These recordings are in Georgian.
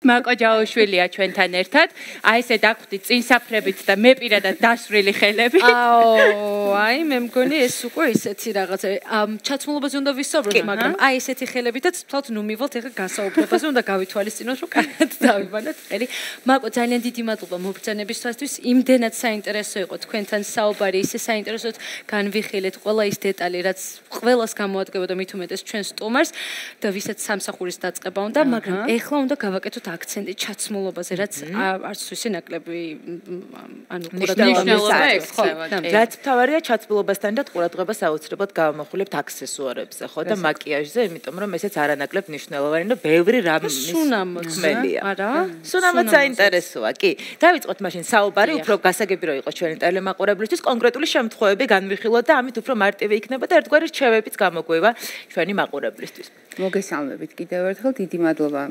მაკო ჯაოშვილია ჩვენთან ერთად. აი ესე დაგვხვდით წინსაფრებით და მე პირადად დასვრილი ხელები. აი მე მგონი ეს უკვე ისეთი რაღაცა ჩაცმულობაზე უნდა ვისაუბროთ, მაგრამ აი ესეთი ხელებითაც ვთქვათ, ნუ მივალთ ეხლა გასაუბრებაზე უნდა გავითვალისწინოთ, რომ კარგად დავიბანოთ ხელი. მაკო ძალიან დიდი მადლობა მობრძანებისთვის. იმდენად საინტერესო იყო თქვენთან საუბარი, ისე საინტერესოდ განვიხილეთ ყველა ის დეტალი, რაც ყველას გამოადგებოდა მით უმეტეს ჩვენ სტუმარს და ვისაც სამსახურის დაწყება უნდა, მაგრამ ეხლა უნდა გავაკეთოთ აქცენტი ჩაცმულობაზე, რაც არც ისე ნაკლები ანუ მნიშვნელობა ექცევა. რაც მთავარია ჩაცმულობასთან და ყურადღებას აუცილებლად გავამახვილებთ აქსესუარებზე, ხო და მაკიაჟზე, იმიტომ რომ ესეც არანაკლებ მნიშვნელოვანი და ბევრი რამის ხმელია. არა? სუნამოც საინტერესოა, კი. დავიწყოთ მაშინ საუბარი, უფრო გასაგები რო იყოს ჩვენი ტელემაყურებლისთვის, კონკრეტული შემთხვევები განვიხილოთ და ამით უფრო მარტივი იქნება და ერთგვარი რჩევებიც გამოგვევა ჩვენი მაყურებლისთვის. მოგესალმებით კიდევ ერთხელ, დიდი მადლობა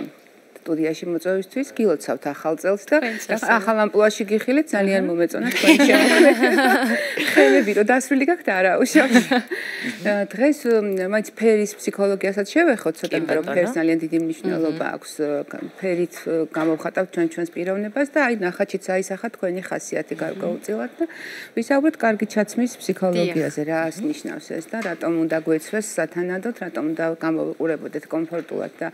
სტუდიაში მოწვევისთვის, გილოცავთ ახალ წელს და ახალ ამპლუაში გიხილეთ, ძალიან მომეწონა თქვენი შემოქმედება. ხელები რო დასრული გაქვთ არა უშავს. დღეს მაინც ფერის ფსიქოლოგიასაც შევეხოთ, ცოტა რომ ფერს ძალიან დიდი მნიშვნელობა აქვს. ფერით გამოვხატავთ ჩვენს პიროვნებას და აი ნახაჩიც აისახა თქვენი ხასიათი გარკვეულწილად და ვისაუბროთ კარგი ჩაცმის ფსიქოლოგიაზე, რას ნიშნავს ეს და რატომ უნდა გვეცვეს სათანადოდ, რატომ უნდა გამოვიყურებოდეთ კომფორტულად და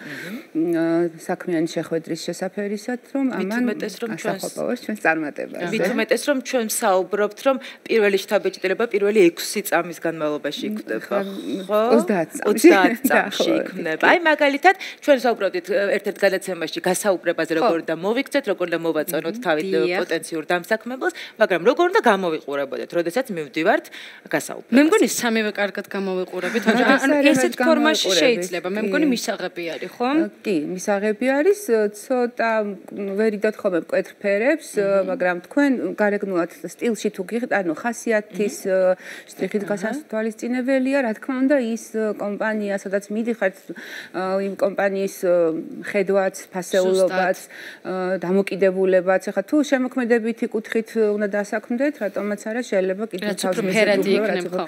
საქმიანი შეხვედრის შესაფერისად, რომ ამან ასახობავას ჩვენს წარმატებას. მით უმეტეს რომ ჩვენ საუბრობთ, რომ პირველი შთაბეჭდილება პირველი 6 წამის განმავლობაში იქნება. ხო? 30 წამში იქნება. აი მაგალითად, ჩვენ საუბრობთ ერთ-ერთ გადაცემაში გასაუბრებაზე, როგორ უნდა მოვიქცეთ, როგორ უნდა მოვაწონოთ თავით პოტენციურ დამსაქმებელს, მაგრამ როგორ უნდა გამოვიყურებოდეთ, როდესაც მივდივართ გასაუბრებას. მე მგონი სამივე კარგად გამოვიყურებით, ანუ ესეთ ფორმაში შეიძლება. მე მგონი მისაღები არის, ხო? კი, მისაღები არის. ცოტა ვერიდოთ ხოლმე მკვეთრ ფერებს, მაგრამ თქვენ გარეგნულად სტილში თუ გიღეთ, ანუ ხასიათის შტრიხით გასათვალისწინებელია, რა თქმა უნდა, ის კომპანია, სადაც მიდიხართ, იმ კომპანიის ხედვაც, ფასეულობაც, დამოკიდებულებაც, ახლა თუ შემოქმედებითი კუთხით უნდა დასაქმდეთ, რატომაც არა შეიძლება კიდევ თავზე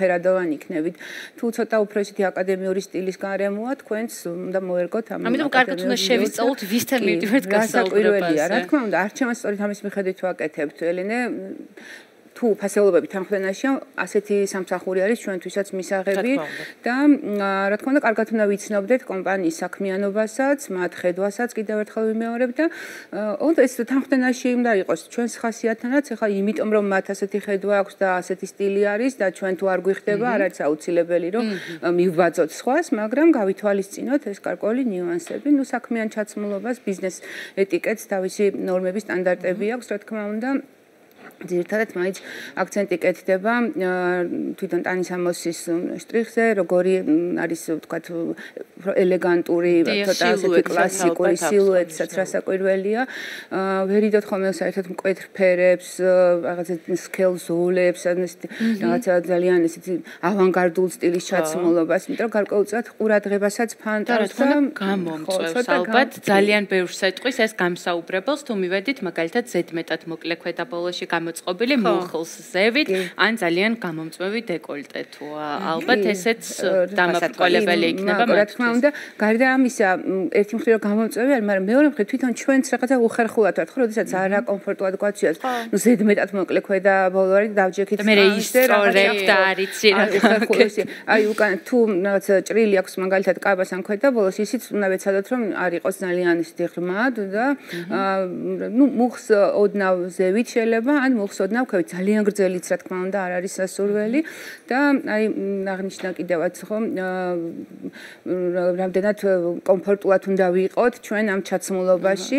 ფერადოვანი იქნებით. თუ ცოტა უფრო ისეთი აკადემიური სტილის გარემოა, თქვენს უნდა მოერგოთ ამ ამიტომ კარგად უნდა შევისწავლოთ ვისთან მივდივართ გასაუბრებაზე. რა თქმა უნდა, არჩევანს სწორედ ამის მიხედვით ვაკეთებთ, ელენე. თუ ფასეულობები თანხმდენაშია, ასეთი სამსახური არის ჩვენთვისაც მისაღები და რა თქმა უნდა, კარგად უნდა ვიცნობდეთ კომპანიის საქმიანობასაც, მათ ხედვასაც კიდევ ერთხელ ვიმეორებ და ეს თანხმდენაში უნდა იყოს ჩვენს ხასიათთანაც, ახლა იმიტომ რომ მათ ასეთი ხედვა აქვს და ასეთი სტილი არის და ჩვენ თუ არ გვიხდება, არ არის აუცილებელი რომ მივბაძოთ სხვას, მაგრამ გავითვალისწინოთ ეს გარკვეული ნიუანსები, ნუ საქმიან ჩაცმულობას, ბიზნეს ეტიკეტს, თავისი ნორმები, სტანდარტები აქვს, რა თქმა უნდა. ძირითადად მაინც აქცენტი კეთდება თვითონ ტანის ამოსის შტრიხზე, როგორი არის ვთქვათ ელეგანტური, ცოტა ასეთი კლასიკური სილუეტსაც რასაკვირველია. ვერიდოთ ხოლმე საერთოდ მკვეთრ ფერებს, რაღაცა სქელ ზოლებს, რაღაცა ძალიან ესეთი ავანგარდულ სტილის ჩაცმულობას, იმიტომ რომ გარკვეულწილად ყურადღებასაც ფანტავს და გამომწვევს ალბათ ძალიან ბევრს ეტყვის ეს გამსაუბრებელს, თუ მივედით მაგალითად ზედმეტად მოკლე ქვედაბოლოში მოწყობილი მუხლს ზევით, ან ძალიან გამომწვევი დეკოლტე თუა. ალბათ ესეც დამაბრკოლებელი იქნება მათ. რა თქმა უნდა, გარდა ამისა, ერთი მხრივ გამომწვევი არის, მაგრამ მეორე მხრივ თვითონ ჩვენც რაღაცა უხერხულად ვართ, ხო, როდესაც არა კომფორტულად გვაცვიათ. ნუ ზედმეტად მოკლე ქვედაბოლო არის დავჯექით. მე ისწორებ და არიცი რა. აი უკან თუ რაღაცა ჭრილი აქვს მაგალითად კაბას ან ქვედაბოლოს, ისიც უნდა ვეცადოთ, რომ არ იყოს ძალიან ისეთი ღრმად და ნუ მუხს ოდნავ ზევით შეიძლება, ან მოხსოდნავ ქვევით ძალიან გრძელიც რა თქმა უნდა არ არის სასურველი და აი აღნიშნა კიდევაც ხო რამდენად კომფორტულად უნდა ვიყოთ ჩვენ ამ ჩაცმულობაში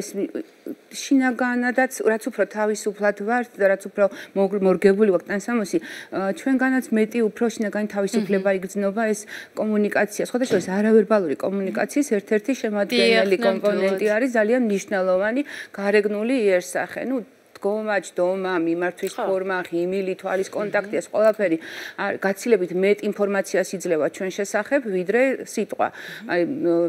ეს შინაგანადაც რაც უფრო თავისუფლად ვართ და რაც უფრო მორგებული ვართ ტანსამოსი ჩვენგანაც მეტი უფრო შინაგანი თავისუფლება იგრძნობა ეს კომუნიკაცია სხვადასხვა არავერბალური კომუნიკაციის ერთ-ერთი შემადგენელი კომპონენტი არის ძალიან მნიშვნელოვანი გარეგნული იერსახე ნუ დგომა, ჯდომა, მიმართვის ფორმა, ღიმილი, თვალის კონტაქტი, ეს ყველაფერი გაცილებით მეტ ინფორმაციას იძლევა ჩვენ შესახებ, ვიდრე სიტყვა. აი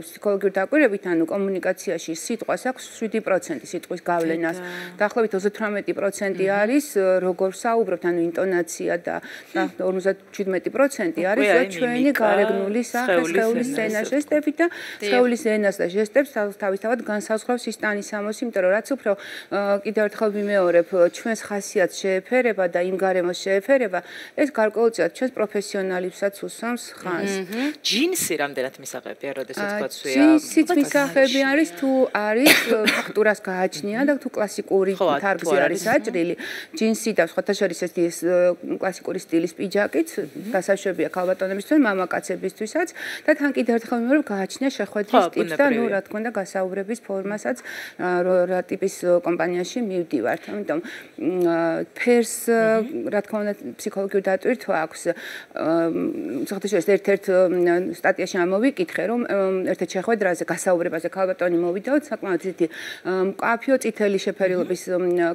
ფსიქოლოგიური დაკვირვებით, ანუ კომუნიკაციაში სიტყვას აქვს 7% სიტყვის გავლენას. დაახლოებით 38% არის როგორ საუბრობთ, ანუ ინტონაცია და 57% არის ჩვენი გარეგნული სახე, სხეულის ენა, ჟესტები და სხეულის ენას და ჟესტებს თავისთავად განსაზღვრავს ის ტანისამოსი, იმიტომ რომ რაც უფრო კიდევ ერთხელ ვიმეორებ, ჩვენს ხასიათს შეეფერება და იმ გარემოს შეეფერება, ეს გარკვეულწილად ჩვენს პროფესიონალებსაც უსვამს ხანს. ჯინსი რამდენად მისაღებია, როდესაც გვაცვია? ჯინსიც მისაღები არის თუ არის ფაქტურას გააჩნია და თუ კლასიკური თარგზე არის აჭრილი. ჯინსი და სხვათა შორის ეს კლასიკური სტილის პიჯაკიც გასაშვებია ქალბატონებისთვის, მამაკაცებისთვისაც და თან კიდევ ერთხელ ვიმეორებ, გააჩნია შეხვედრის ტიპს და ნუ რა თქმა უნდა გასაუბრების ფორმასაც რა ტიპის კომპანიაში მივდივართ. ამიტომ ფერს რა თქმა უნდა ფსიქოლოგიური დატვირთვა აქვს. სხვათა შორის ერთ-ერთ სტატიაში ამოვიკითხე, რომ ერთ-ერთ შეხვედრაზე გასაუბრებაზე ქალბატონი მოვიდაოთ, საკმაოდ ისეთი მკაფიო წითელი შეფერილობის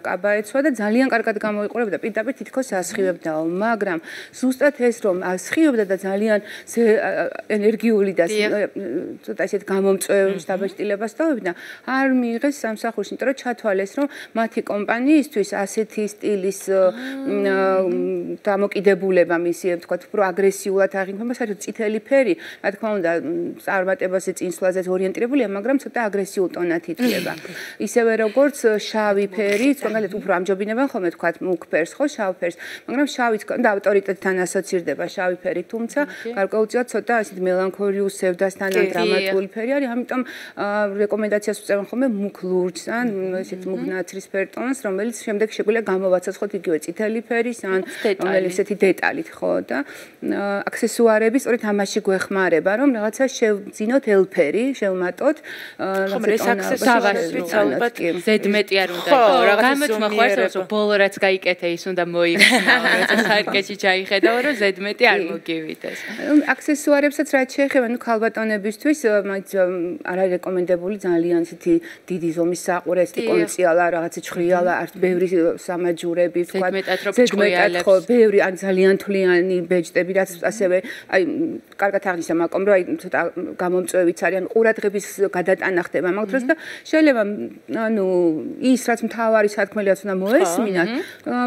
კაბა ეცვა და ძალიან კარგად გამოიყურებოდა, პირდაპირ თითქოს ასხივებდაო, მაგრამ ზუსტად ეს რომ ასხივებდა და ძალიან ენერგიული და ცოტა ისეთ გამომწვევს დაბეჭდილებას თავებდა, არ მიიღეს სამსახურში, იმიტომ რომ ჩათვალეს, რომ მათი კომპანიისთვის ასეთი სტილის დამოკიდებულება მისი, ვთქვათ, უფრო აგრესიულად აღიქმება, საერთოდ წითელი ფერი, რა თქმა უნდა, წარმატებაზე, წინსვლაზე ორიენტირებულია, მაგრამ ცოტა აგრესიულ ტონად ითვლება. ისევე როგორც შავი ფერი, მაგალითად უფრო ამჯობინებენ ხოლმე ვთქვათ მუქ ფერს, ხო, შავ ფერს, მაგრამ შავიც და ავტორიტეტთან ასოცირდება შავი ფერი, თუმცა გარკვეულწილად ცოტა ასეთ მელანქოლიურ სევდასთან ან დრამატული ფერი არის, ამიტომ რეკომენდაციას უწევენ ხოლმე მუქ ლურჯს ან ესეთ მუქ ნაცრისფერ ტონს, რომელიც შემდეგ შეგვიძლია გამოვაცოცხლოთ იგივე წითელი ფერის ან რომელიც ესეთი დეტალით, ხო და აქსესუარები სწორედ ამაში გვეხმარება, რომ რაღაცა შევძინოთ ელფერი, შევმატოთ, ეს აქსესუარებიც ალბათ ზედმეტი არ უნდა იყოს. გამოთმოხარს რომ ბოლო რაც გაიკეთე ის უნდა მოიხსნა, როცა სარკეში ჩაიხედავ, რომ ზედმეტი არ მოგივიდეს. აქსესუარებსაც რაც შეეხება, ნუ ქალბატონებისთვის არ არის რეკომენდებული ძალიან ისეთი დიდი ზომის საყურე, ესეთი კონციალა, რაღაცა ჩხრიალა, არც ბევრი სამაჯურები, ვთქვათ, ზედმეტად ხო, ბევრი ან ძალიან თვლიანი ბეჯტები, რაც ასევე აი კარგად აღნიშნა მაკომ, რომ აი ცოტა გამომწვევიც არიან, ყურადღების გადატანა ხდება მაგ დროს და შეიძლება ანუ ის რაც მთავარი სათქმელია უნდა მოესმინათ,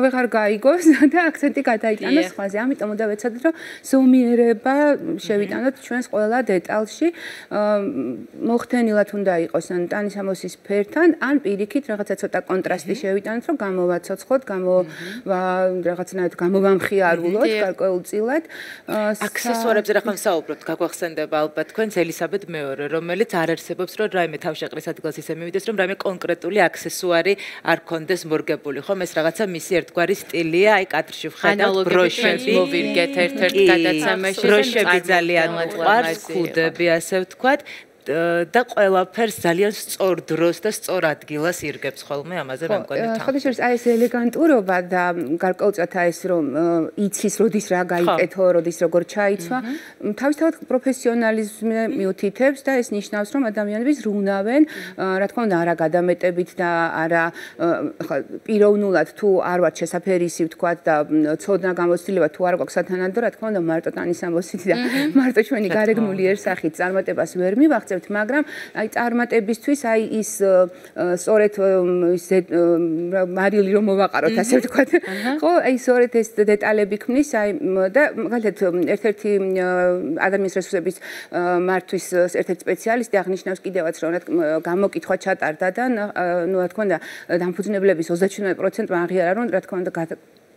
ვეღარ გაიგოს და აქცენტი გადაიტანოს სხვაზე. ამიტომ უნდა ვეცადოთ, რომ ზომიერება შევიტანოთ ჩვენს ყველა დეტალში. მოხდენილად უნდა იყოს ან ტანისამოსის ფერთან, ან პირიქით რაღაცა ცოტა კონტრასტი შევიტანოთ, რომ გამოვაცოცხლოთ, რაღაცნაირად გამოვამხიარულოთ გარკვეულწილად. აქსესუარებზე რა ხომ საუბრობთ, გაგვახსენდება ალბათ თქვენს ელისაბედ მეორე, რომელიც არ არსებობს, რომ რაიმე თავშეყრის ადგილს ისე მივიდეს, რომ რაიმე კონკრეტული აქსესუარი არ კონდეს მორგებული, ხომ ეს რაღაცა მისი ერთგვარი სტილია, აი კადრში ვხედავთ ბროშები, მოვირგეთ ერთ-ერთ გადაცემაში, ბროშები ძალიან უყვარს, ხუდები, ასე ვთქვათ. და ყველაფერს ძალიან სწორ დროს და სწორ ადგილას ირგებს ხოლმე ამაზე მე მგონი თან. ხოდა შეიძლება აი ეს ელეგანტურობა და გარკვეულწილად აი ეს რომ იცის როდის რა გაიკეთო, როდის როგორ ჩაიცვა, თავისთავად პროფესიონალიზმი მიუთითებს და ეს ნიშნავს რომ ადამიანები ზრუნავენ, რა თქმა უნდა, არა გადამეტებით და არა ხა პიროვნულად თუ არ ვართ შესაფერისი ვთქვათ და ცოდნა გამოცდილება თუ არ გვაქვს სათანადო, რა თქმა უნდა, მარტო ტანისამოსით და მარტო ჩვენი გარეგნულიერსახით წარმატებას ვერ მივაღწევთ, მაგრამ აი წარმატებისთვის აი ის სწორედ ის მარილი რომ მოვაყაროთ ასე ვთქვათ, ხო, აი სწორედ ეს დეტალები ქმნის, აი და მაგალითად ერთ-ერთი ადამიანის რესურსების მართვის ერთ-ერთი სპეციალისტი აღნიშნავს კიდევაც რომ გამოკითხვა ჩატარდა და ნუ რა თქმა უნდა დამფუძნებლების 37%-მა აღიარა რომ რა თქმა უნდა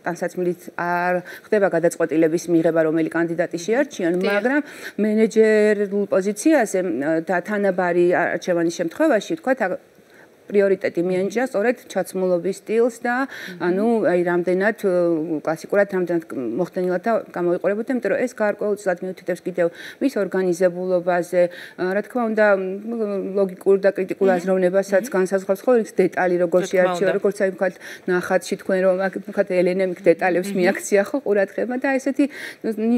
განსაცმლით არ ხდება გადაწყვეტილების მიღება, რომელი კანდიდატი შეარჩიონ, მაგრამ მენეჯერულ პოზიციაზე და თანაბარი არჩევანის შემთხვევაში, თქვათ, პრიორიტეტი მიენიჭა სწორედ ჩაცმულობის სტილს და ანუ აი რამდენად კლასიკურად რამდენად მოხდენილად და გამოიყურებოდა, იმიტომ რომ ეს გარკვეულწილად მიუთითებს კიდევ მის ორგანიზებულობაზე, რა თქმა უნდა, ლოგიკურ და კრიტიკულ აზროვნებასაც განსაზღვრავს, ხო, ის დეტალი როგორ შეარჩიო, როგორც აი ვთქვათ, ნახატში თქვენ რომ ვთქვათ, ელენე მიქ დეტალებს მიაქცია ხო ყურადღება და ესეთი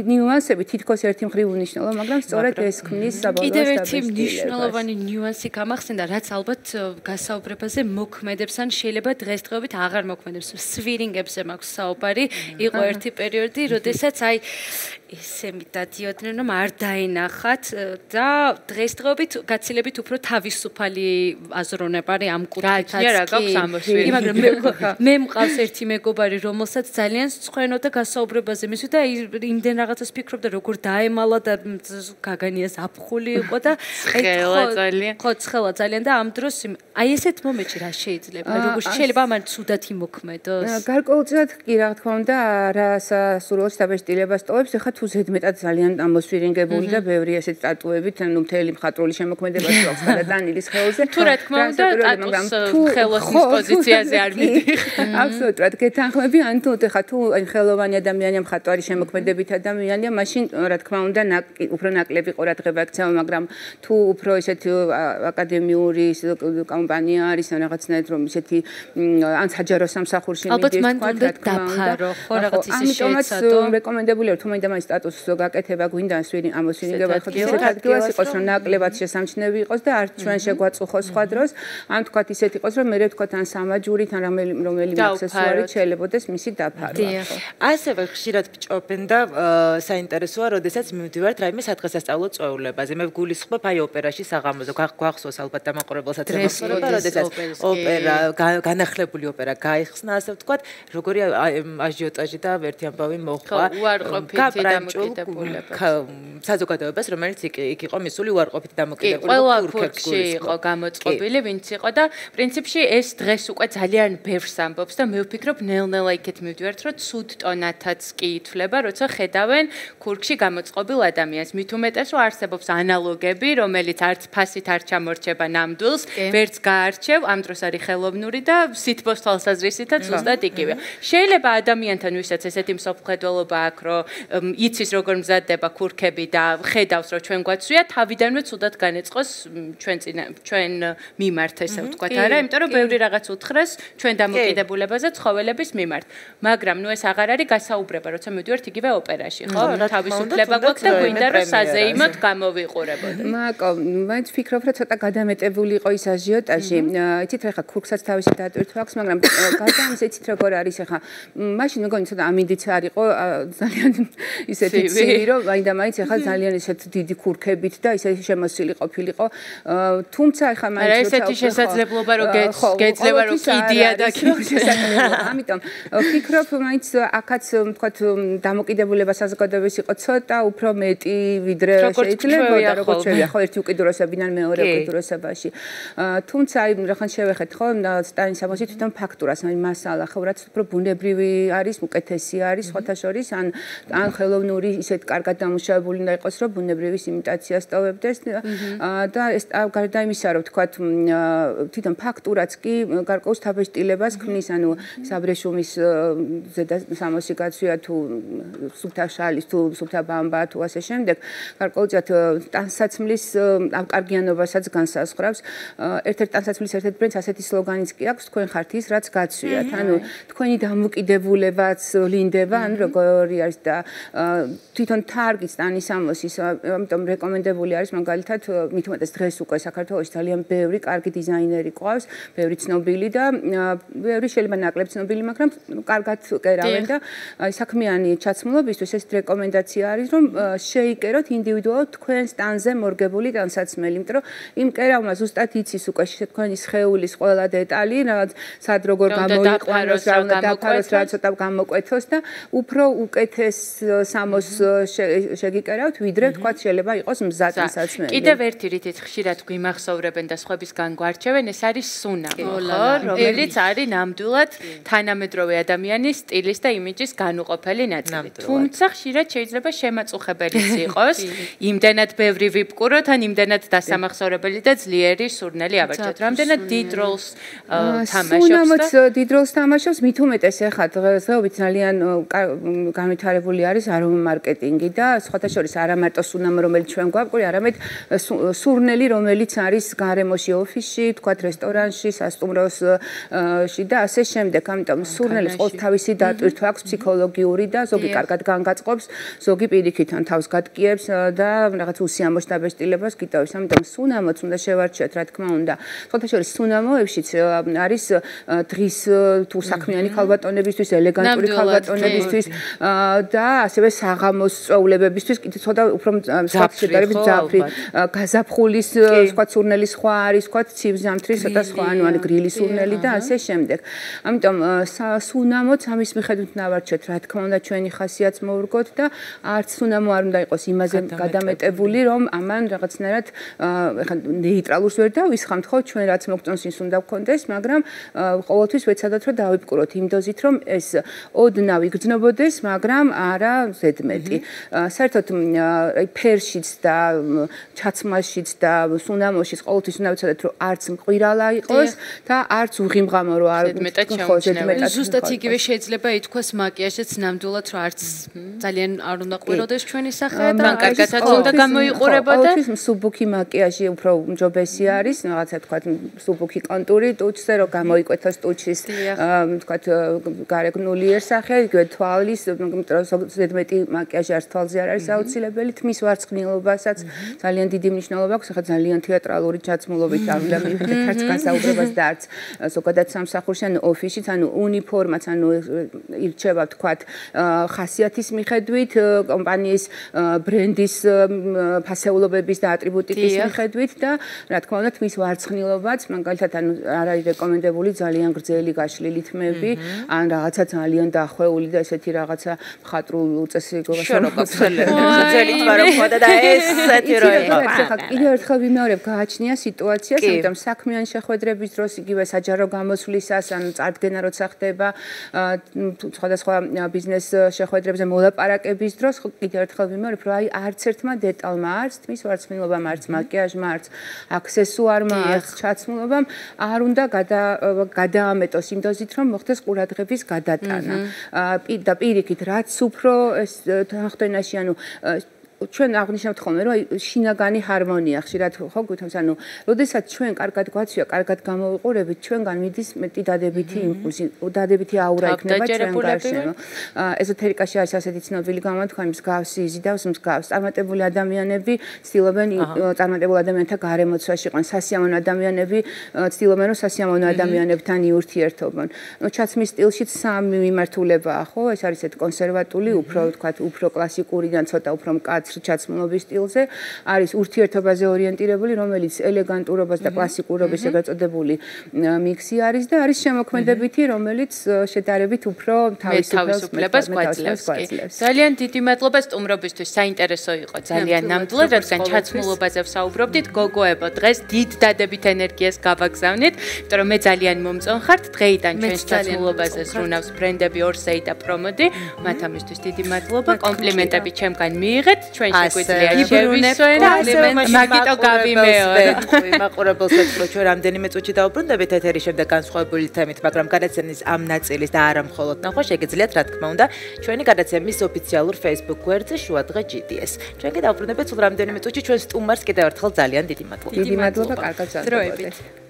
ნიუანსები თითქოს ერთი მხრივ უნიშნელო, მაგრამ სწორედ ეს ქმნის საბოლოო კიდევ ერთი მნიშვნელოვანი ნიუანსი გამახსენდა, რაც ალბათ გასაუბრებელია გასაუბრებაზე მოქმედებს ან შეიძლება დღესდღეობით აღარ მოქმედებს. სვირინგებზე მაქვს საუბარი. იყო ერთი პერიოდი, როდესაც აი ესე მიდადიოდნენ, რომ არ დაენახათ და დღესდღეობით გაცილებით უფრო თავისუფალი აზროვნება არის ამ კუთხითაც. რა გაქვს ამოსვილი. მაგრამ მე მყავს ერთი მეგობარი, რომელსაც ძალიან სწვენოდა გასაუბრებაზე. მისვი და იმდენ რაღაცას ფიქრობდა, როგორ დაემალა და გაგანია ზაფხული იყო და ცხელა ძალიან და ამ დროს აი ესეთ მომენტში რა შეიძლება? როგორ შეიძლება ამან ცუდად იმოქმედოს? გარკვეულწილად კი რა თქმა უნდა, არასასურველს დაბეჭდილებას ტოვებს, ეხლა თუ ზედმეტად ძალიან ამოსვირინგებული და ბევრი ესეთ სტატუებით, ანუ მთელი მხატვრული შემოქმედება აქვს გადატანილი ხელზე. თუ რა თქმა უნდა, სტატუს ხელოსნის პოზიციაზე არ მიდიხ. აბსოლუტურად გეთანხმები, ან თუ ეხლა თუ ხელოვანი ადამიანია, მხატვარი შემოქმედებით ადამიანია, მაშინ რა თქმა უნდა, უფრო ნაკლები ყურადღება ექცევა, მაგრამ თუ უფრო ესეთი აკადემიური კომპანია არის ან რაღაცნაირად რომ ესეთი ან საჯარო სამსახურში მიდის, თქვა, რა თქმა უნდა, დაფარო, ხო რაღაც ისე შეეცადო. ამიტომაც რეკომენდებულია თუ მაინდა მაინც სტატუსს გაკეთება გვინდა ამოსვირინგება ხო ისეთ ადგილას იყოს რომ ნაკლებად შესამჩნევი იყოს და არ ჩვენ შეგვაწუხოს სხვა დროს ან თქვა ისეთ იყოს რომ მე თქვა ან სამაჯურით ან რომელიმე აქსესუარით შეიძლებაოდეს მისი დაფარვა. ასევე ხშირად ბჭობენ და საინტერესოა, როდესაც მივდივართ რაიმე სადღესასწაულო წვეულებაზე. მე გულისხმობ აი ოპერაში საღამოზე. გვახსოვს ალბათ დამაყურებელსაც ემოხსნება, როდესაც ოპერა განახლებული ოპერა გაიხსნა, ასე ვთქვათ, როგორი აჟიოტაჟი და ერთი ამბავი მოხდა. საზოგადოებას, რომელიც იქ იყო მისული უარყოფითი დამოკიდებული ქურქებში იყო გამოწყობილი, ვინც იყო და პრინციპში ეს დღეს უკვე ძალიან ბევრს ამბობს და მე ვფიქრობ, ნელ-ნელა იქეთ მივდივართ, რომ ცუდ ტონათაც კი ითვლება, როცა ხედავენ ქურქში გამოწყობილ ადამიანს. მით უმეტეს, რომ არსებობს ანალოგები, რომელიც არც ფასით არ ჩამორჩება ნამდვილს, ვერც გაარჩევ, ამ დროს არის ხელოვნური და სითბოს თვალსაზრისითაც ზუსტად იგივეა. შეიძლება ადამიანთან, ვისაც ესეთი მსოფლმხედველობა აქვს, რომ იცის როგორ მზადდება ქურქები და ხედავს რომ ჩვენ გვაცვია, თავიდანვე ცუდად განეწყოს ჩვენ მიმართ, ესე ვთქვათ, არა, იმიტომ რომ ბევრი რაღაც უთხრეს ჩვენ დამოკიდებულებაზე ცხოველების მიმართ. მაგრამ ნუ ეს აღარ არის გასაუბრება, როცა მივდივართ იგივე ოპერაში, ხო? თავისუფლება გვაქვს და გვინდა რომ საზეიმოდ გამოვიყურებოდეთ. მაკო, მაინც ვფიქრობ, რომ ცოტა გადამეტებული იყო ის აჟიოტაჟი. იცით რა ხა ქურქსაც თავისი დატვირთვა აქვს, მაგრამ გარდა ამისა იცით როგორ არის ახლა. მაშინ მეგონი ცოტა ამინდიც არისო ძალიან ისეთი ცივი რომ მაინდა-მაინც ახლა ძალიან ისეთ დიდი ქურქებით და ისე შემოსილი ყოფილიყო. თუმცა ახლა მაინც რა ესეთი შესაძლებლობა რომ გეძლევა რომ კიდია და ამიტომ ვფიქრობ მაინც აქაც ვთქვათ დამოკიდებულება საზოგადოების იყო ცოტა უფრო მეტი ვიდრე შეიძლება და როგორც შეიძლება ხო ერთი უკიდურესებიდან მეორე უკიდურესებაში. თუმცა აი რახან შევეხეთ ხო სტანისამოსი თვითონ ფაქტურას აი მასალა ხო რაც უფრო ბუნებრივი არის, უკეთესი არის სხვათა შორის ან ხელოვნური ისეთ კარგად დამუშავებული უნდა იყოს რომ ბუნებრივის იმიტაციას ტოვებდეს და ეს გარდა იმისა რომ ვთქვათ თვითონ ფაქტურაც კი გარკვეულ დაბეჭდილებას ქმნის ანუ საბრეშუმის ზედა სამოსი გაცვია თუ სუფთა შალის თუ სუფთა ბამბა თუ ასე შემდეგ გარკვეულწილად ტანსაცმლის კარგიანობასაც განსაზღვრავს ერთ-ერთ ტანსაცმლის ერთ-ერთ ბრენდს ასეთი სლოგანიც კი აქვს თქვენ ხართ ის რაც გაცვიათ ანუ თქვენი დამოკიდებულებაც ლინდება ან როგორი არის და თვითონ თარგის ტანისამოსის ამიტომ რეკომენდებული არის მაგალითად მით უმეტეს დღეს უკვე საქართველოში ძალიან ბევრი კარგი დიზაინერი ყავს ბევრი ცნობილი და ბევრი შეიძლება ნაკლებ ცნობილი მაგრამ კარგად კერავენ და საქმიანი ჩაცმულობისთვის ეს რეკომენდაცია არის რომ შეიკეროთ ინდივიდუალურად თქვენ სტანზე მორგებული ტანსაცმელი იმიტომ რომ იმ კერავმა ზუსტად იცის უკვე თქვენი სხეულის ყველა დეტალი რაღაც სად როგორ გამოიყვანოს რა უნდა დაფაროს რა ცოტა გამოკვეთოს და უფრო უკეთეს სამოს შეგიკერავთ ვიდრე თქვათ შეიძლება იყოს მზად ტანსაცმელი კიდევ ერთი რითიც ხშირად გვიმახსოვრებენ და სხვებისგან გვარჩევენ ეს არის სუნამო ხო რომელიც არის ნამდვილად თანამედროვე ადამიანის სტილის და იმიჯის განუყოფელი ნაწილი თუმცა ხშირად შეიძლება შემაწუხებელიც იყოს იმდენად ბევრი ვიპყუროთ ან იმდენად დასამახსოვრებელი და ძლიერი სურნელი ავარჩიოთ რამდენად დიდ როლს თამაშობს სუნამოც დიდ როლს თამაშობს მით უმეტეს ეხლა დღესდღეობით ძალიან განვითარებული არის მარკეტინგი და სხვათა შორის არა მარტო სუნამო რომელიც ჩვენ გვაქვს, არამედ სურნელი რომელიც არის გარემოში ოფისში, თქვათ რესტორანში, სასტუმროში და ასე შემდეგ. ამიტომ სურნელს ყოველთვის თავისი დატვირთვა აქვს ფსიქოლოგიური და ზოგი კარგად განგაწყობს, ზოგი პირიქით ან თავს გატკიებს და რაღაც უსიამოს დაბეჭდილებას გიტოვებს. ამიტომ სუნამოც უნდა შევარჩიოთ, რა თქმა უნდა. სხვათა შორის სუნამოებშიც არის დღის თუ საქმიანი ქალბატონებისთვის, ელეგანტური ქალბატონებისთვის და ასევე საღამოს სწავლებებისთვის კიდე ცოტა უფრო საფშედარებით ძაფრი, გაზაფხულის სხვა სურნელი სხვა არის, სხვა ცივზამთრის ცოტა სხვა, ანუ გრილი სურნელი და ასე შემდეგ. ამიტომ სუნამოც ამის მიხედვით ნავარჩიოთ, რა თქმა უნდა, ჩვენი ხასიათს მოვრგოთ და არც სუნამო არ უნდა იყოს იმაზე გადამეტებული, რომ ამან რაღაცნაირად ეხლა ნეიტრალურს ვერ დავისხამთ, ხო, ჩვენ რაც მოგწონს ის უნდა გქონდეს, მაგრამ ყოველთვის ვეცადოთ, რომ დავიპყროთ იმ დოზით, რომ ეს ოდნავ იგრძნობოდეს, მაგრამ არა ზედმეტი. საერთოდ ფერშიც და ჩაცმაშიც და სუნამოშიც ყოველთვის უნდა ვეცადოთ, რომ არც მყირალა იყოს და არც უღიმღამო რო არ ხო ზედმეტად. ზუსტად იგივე შეიძლება ითქვას მაკიაჟიც ნამდვილად, რომ არც ძალიან არ უნდა ყვიროდეს ჩვენი სახე და კარგადაც უნდა გამოიყურებოდეს. ყოველთვის მსუბუქი მაკიაჟი უფრო უმჯობესი არის, რაღაცა თქვათ მსუბუქი კონტური ტუჩზე, რომ გამოიკვეთოს ტუჩის თქვათ გარეგნულიერსახე, იგივე თვალის, ზედმეტი მაკიაჟი არც თვალზე არ არის აუცილებელი, თმის ვარცხნილობასაც ძალიან დიდი მნიშვნელობა აქვს, ახლა ძალიან თეატრალური ჩაცმულობით არ უნდა მივიდეთ არც გასაუბრებას და არც ზოგადად სამსახურში, ანუ ოფისშიც, ანუ უნიფორმაც, ანუ ირჩევა თქვათ ხასიათის მიხედვით, კომპანიის ბრენდის ფასეულობების და ატრიბუტიკის მიხედვით და რა თქმა უნდა თმის ვარცხნილობაც, მაგალითად ანუ არ არის რეკომენდებული ძალიან გრძელი გაშლილი თმები, ან რაღაცა ძალიან დახვეული და ესეთი რაღაცა მხატვრულ უწესრიგობას გრძელი თმა რო ხოდა და ესეთი რო იყო. კიდევ ერთხელ ვიმეორებ, გააჩნია სიტუაციას, ამიტომ საქმიანი შეხვედრების დროს იგივე საჯარო გამოსვლისას, ან წარდგენა როცა ხდება სხვადასხვა ბიზნეს შეხვედრებზე მოლაპარაკების დროს, კიდევ ერთხელ ვიმეორებ, რომ აი არც ერთმა დეტალმა, არც თმის ვარცხნილობამ, არც მაკიაჟმა, არც აქსესუარმა, არც ჩაცმულობამ არ უნდა გადაამეტოს იმ დოზით, რომ მოხდეს ყურადღების გადატანა. და პირიქით, რაც უფრო ეს თანხმდენაში, ანუ ჩვენ აღნიშნავთ ხოლმე, რომ შინაგანი ჰარმონია ხშირად ხო გვითხოვს, ანუ როდესაც ჩვენ კარგად გვაცვია, კარგად გამოვიყურებით, ჩვენგან მიდის მეტი დადებითი იმპულსი, დადებითი აურა იქნება ჩვენ გარშემო. ეზოთერიკაში არის ასეთი ცნობილი გამოთქმები, მსგავსი იზიდავს მსგავს. წარმატებული ადამიანები ცდილობენ წარმატებულ ადამიანთა გარემოცვაში იყვნენ, სასიამოვნო ადამიანები ცდილობენ, რომ სასიამოვნო ადამიანებთან იურთიერთობონ. ჩაცმის სტილშიც სამი მიმართულებაა, ხო? ეს არის ერთ კონსერვატული, უფრო ვთქვათ, უფრო კლასიკურიდან ცოტა უფრო მკაცრი ჩაცმულობის სტილზე არის ურთიერთობაზე ორიენტირებული, რომელიც ელეგანტურობას და კლასიკურობის ეგრეთ წოდებული მიქსი არის და არის შემოქმედებითი, რომელიც შედარებით უფრო თავისუფლებას გვაძლევს. ძალიან დიდი მადლობა სტუმრობისთვის, საინტერესო იყო ძალიან ნამდვილად, რადგან ჩაცმულობაზე ვსაუბრობდით. გოგოებო, დღეს დიდ დადებით ენერგიას გავაგზავნით, იმიტომ რომ მე ძალიან მომწონხართ დღეიდან ჩვენს ჩაცმულობაზე ზრუნავს ბრენდები ორსეი და პრომოდი. მათ ამისთვის დიდი მადლობა, კომპლიმენტები ჩემგან მიიღეთ. ჩვენ შეგვიძლია შევისვენ მაგიტო გავიმეორე. მაყურებელსაც რომ ჩვენ რამდენიმე წუთში დავუბრუნდებით ეთერის შემდეგ განსხვავებული თემით, მაგრამ გადაცემის ამ ნაწილის და არა მხოლოდ ნახვა შეგიძლიათ, რა თქმა უნდა, ჩვენი გადაცემის ოფიციალურ Facebook გვერდზე შუადღე GDS. ჩვენ კი დავუბრუნდებით სულ რამდენიმე წუთში ჩვენ სტუმარს კიდევ ერთხელ ძალიან დიდი მადლობა. დიდი მადლობა, კარგად გასწრებით.